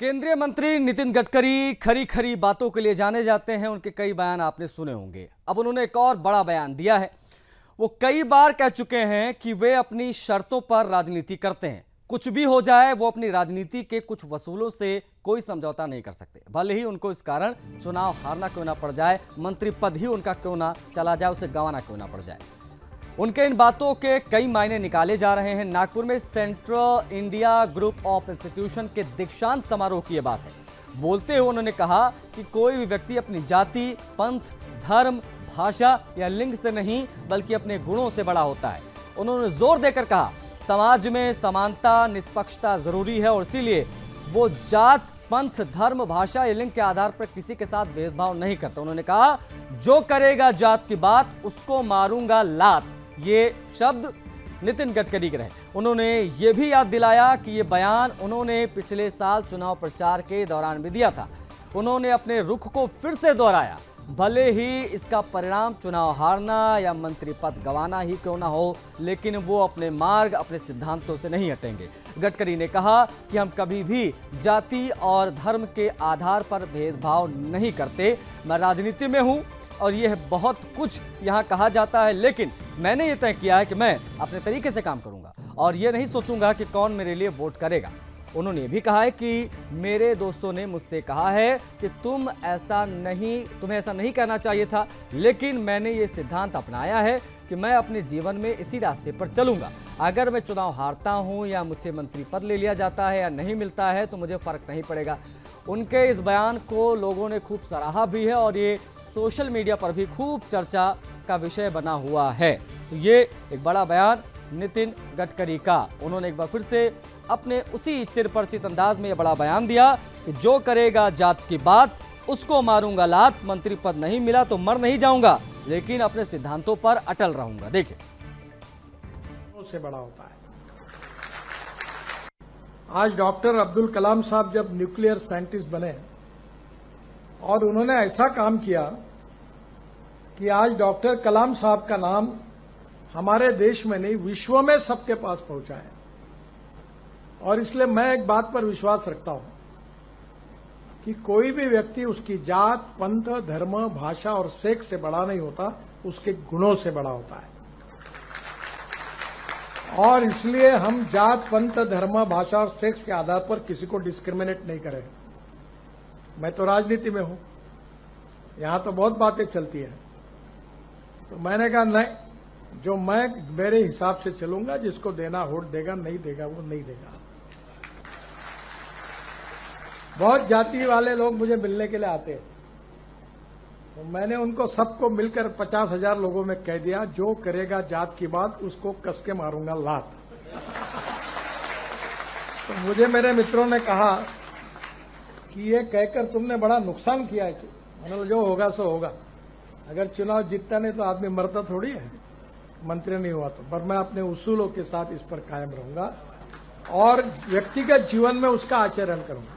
केंद्रीय मंत्री नितिन गडकरी खरी खरी बातों के लिए जाने जाते हैं। उनके कई बयान आपने सुने होंगे। अब उन्होंने एक और बड़ा बयान दिया है। वो कई बार कह चुके हैं कि वे अपनी शर्तों पर राजनीति करते हैं। कुछ भी हो जाए, वो अपनी राजनीति के कुछ वसूलों से कोई समझौता नहीं कर सकते, भले ही उनको इस कारण चुनाव हारना क्यों ना पड़ जाए, मंत्री पद ही उनका क्यों ना चला जाए, उसे गंवाना क्यों ना पड़ जाए। उनके इन बातों के कई मायने निकाले जा रहे हैं। नागपुर में central India group of institution के दीक्षांत समारोह की यह बात है। बोलते हुए उन्होंने कहा कि कोई भी व्यक्ति अपनी जाति, पंथ, धर्म, भाषा या लिंग से नहीं बल्कि अपने गुणों से बड़ा होता है। उन्होंने जोर देकर कहा समाज में समानता, निष्पक्षता जरूरी है और इसीलिए वो जात, पंथ, धर्म, भाषा या लिंग के आधार पर किसी के साथ भेदभाव नहीं करता। उन्होंने कहा जो करेगा जात की बात उसको मारूंगा लात। ये शब्द नितिन गडकरी के रहे। उन्होंने ये भी याद दिलाया कि ये बयान उन्होंने पिछले साल चुनाव प्रचार के दौरान भी दिया था। उन्होंने अपने रुख को फिर से दोहराया, भले ही इसका परिणाम चुनाव हारना या मंत्री पद गंवाना ही क्यों ना हो, लेकिन वो अपने मार्ग, अपने सिद्धांतों से नहीं हटेंगे। गडकरी ने कहा कि हम कभी भी जाति और धर्म के आधार पर भेदभाव नहीं करते। मैं राजनीति में हूं और यह बहुत कुछ यहाँ कहा जाता है, लेकिन मैंने ये तय किया है कि मैं अपने तरीके से काम करूंगा और ये नहीं सोचूंगा कि कौन मेरे लिए वोट करेगा। उन्होंने ये भी कहा है कि मेरे दोस्तों ने मुझसे कहा है कि तुम्हें ऐसा नहीं कहना चाहिए था, लेकिन मैंने ये सिद्धांत अपनाया है कि मैं अपने जीवन में इसी रास्ते पर चलूंगा। अगर मैं चुनाव हारता हूं या मुझे मंत्री पद ले लिया जाता है या नहीं मिलता है तो मुझे फर्क नहीं पड़ेगा। उनके इस बयान को लोगों ने खूब सराहा भी है और ये सोशल मीडिया पर भी खूब चर्चा का विषय बना हुआ है। तो ये एक बड़ा बयान नितिन गडकरी का। उन्होंने एक बार फिर से अपने उसी चिरपरिचित अंदाज में यह बड़ा बयान दिया कि जो करेगा जात की बात उसको मारूंगा लात। मंत्री पद नहीं मिला तो मर नहीं जाऊंगा, लेकिन अपने सिद्धांतों पर अटल रहूंगा। देखिए, से बड़ा होता है। आज डॉक्टर अब्दुल कलाम साहब जब न्यूक्लियर साइंटिस्ट बने और उन्होंने ऐसा काम किया कि आज डॉक्टर कलाम साहब का नाम हमारे देश में नहीं विश्व में सबके पास पहुंचा है। और इसलिए मैं एक बात पर विश्वास रखता हूं कि कोई भी व्यक्ति उसकी जात, पंथ, धर्म, भाषा और सेक्स से बड़ा नहीं होता, उसके गुणों से बड़ा होता है। और इसलिए हम जात, पंथ, धर्म, भाषा और सेक्स के आधार पर किसी को डिस्क्रिमिनेट नहीं करें। मैं तो राजनीति में हूं, यहां तो बहुत बातें चलती हैं, तो मैंने कहा नहीं, जो मैं मेरे हिसाब से चलूंगा, जिसको देना वोट देगा, नहीं देगा वो नहीं देगा। बहुत जाति वाले लोग मुझे मिलने के लिए आते हैं, तो मैंने उनको सबको मिलकर 50,000 लोगों में कह दिया जो करेगा जात की बात उसको कस के मारूंगा लात। तो मुझे मेरे मित्रों ने कहा कि ये कहकर तुमने बड़ा नुकसान किया है। मैंने जो होगा सो होगा, अगर चुनाव जीतता नहीं तो आदमी मरता थोड़ी है, मंत्री नहीं हुआ तो। पर मैं अपने उसूलों के साथ इस पर कायम रहूंगा और व्यक्तिगत जीवन में उसका आचरण करूंगा।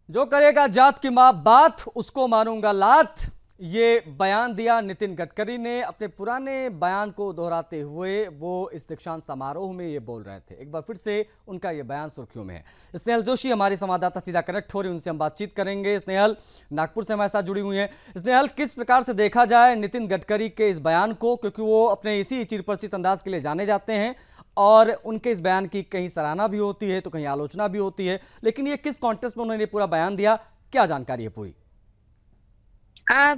जो करेगा जात की बात उसको मारूंगा लात। ये बयान दिया नितिन गडकरी ने। अपने पुराने बयान को दोहराते हुए वो इस दीक्षांत समारोह में ये बोल रहे थे। एक बार फिर से उनका ये बयान सुर्खियों में है। स्नेहल जोशी हमारी संवाददाता सीधा कनेक्ट हो रही, उनसे हम बातचीत करेंगे। स्नेहल नागपुर से हमारे साथ जुड़ी हुई हैं। स्नेहल, किस प्रकार से देखा जाए नितिन गडकरी के इस बयान को, क्योंकि वो अपने इसी चिरपरिचित अंदाज के लिए जाने जाते हैं और उनके इस बयान की कहीं सराहना भी होती है तो कहीं आलोचना भी होती है, लेकिन ये किस कॉन्टेक्स्ट में उन्होंने पूरा बयान दिया, क्या जानकारी है पूरी?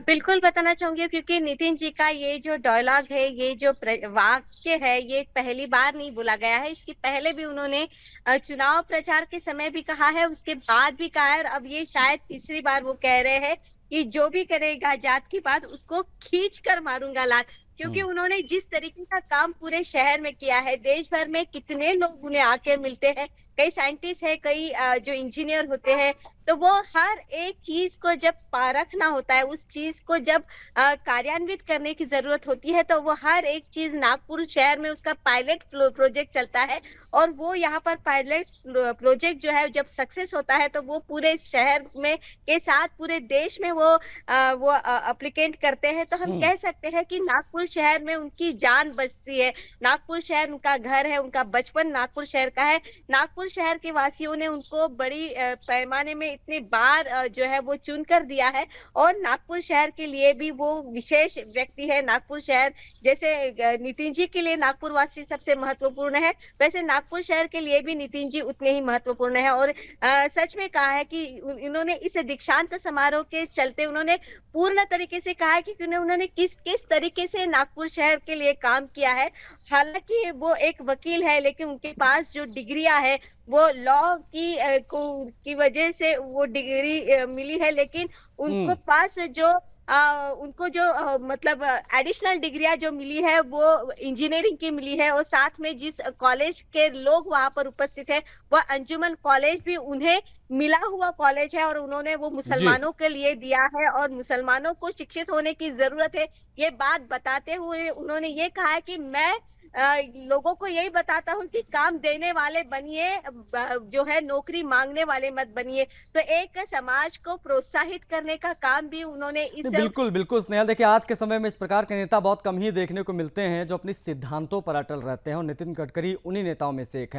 बिल्कुल बताना चाहूंगी, क्योंकि नितिन जी का ये जो डायलॉग है, ये जो वाक्य है, ये पहली बार नहीं बोला गया है। इसके पहले भी उन्होंने चुनाव प्रचार के समय भी कहा है, उसके बाद भी कहा है और अब ये शायद तीसरी बार वो कह रहे हैं कि जो भी करेगा जात की बात उसको खींच कर मारूंगा लात। क्योंकि उन्होंने जिस तरीके का काम पूरे शहर में किया है, देश भर में कितने लोग उन्हें आके मिलते हैं, कई साइंटिस्ट है, कई जो इंजीनियर होते हैं तो वो हर एक चीज को जब परखना होता है, उस चीज को जब कार्यान्वित करने की जरूरत होती है, तो वो हर एक चीज नागपुर शहर में उसका पायलट प्रोजेक्ट चलता है। और वो यहाँ पर पायलट प्रोजेक्ट जो है जब सक्सेस होता है, तो वो पूरे शहर में के साथ पूरे देश में वो अप्लीकेंट करते हैं। तो हम कह सकते हैं कि नागपुर शहर में उनकी जान बचती है। नागपुर शहर उनका घर है, उनका बचपन नागपुर शहर का है। नागपुर शहर के वासियों ने उनको बड़ी पैमाने में इतनी बार जो है वो चुन कर दिया है, और नागपुर शहर के लिए भी वो विशेष व्यक्ति है। नागपुर शहर जैसे नितिन जी के लिए नागपुर वासी सबसे महत्वपूर्ण है, वैसे नागपुर शहर के लिए भी नितिन जी उतने ही महत्वपूर्ण है। और सच में कहा है कि इन्होंने इस दीक्षांत समारोह के चलते उन्होंने पूर्ण तरीके से कहा है कि उन्होंने किस किस तरीके से नागपुर शहर के लिए काम किया है। हालांकि वो एक वकील है, लेकिन उनके पास जो डिग्रियां है वो लॉ की वजह से वो डिग्री मिली है, लेकिन उनको पास जो उनको जो मतलब एडिशनल डिग्रियां जो मिली है वो इंजीनियरिंग की मिली है। और साथ में जिस कॉलेज के लोग वहां पर उपस्थित है, वह अंजुमन कॉलेज भी उन्हें मिला हुआ कॉलेज है, और उन्होंने वो मुसलमानों के लिए दिया है, और मुसलमानों को शिक्षित होने की जरूरत है। ये बात बताते हुए उन्होंने ये कहा है कि मैं लोगों को यही बताता हूँ कि काम देने वाले बनिए, जो है नौकरी मांगने वाले मत बनिए। तो एक समाज को प्रोत्साहित करने का काम भी उन्होंने इस बिल्कुल बिल्कुल स्नेहल, देखिए आज के समय में इस प्रकार के नेता बहुत कम ही देखने को मिलते हैं जो अपनी सिद्धांतों पर अटल रहते हैं, और नितिन गडकरी उन्हीं नेताओं में से एक हैं।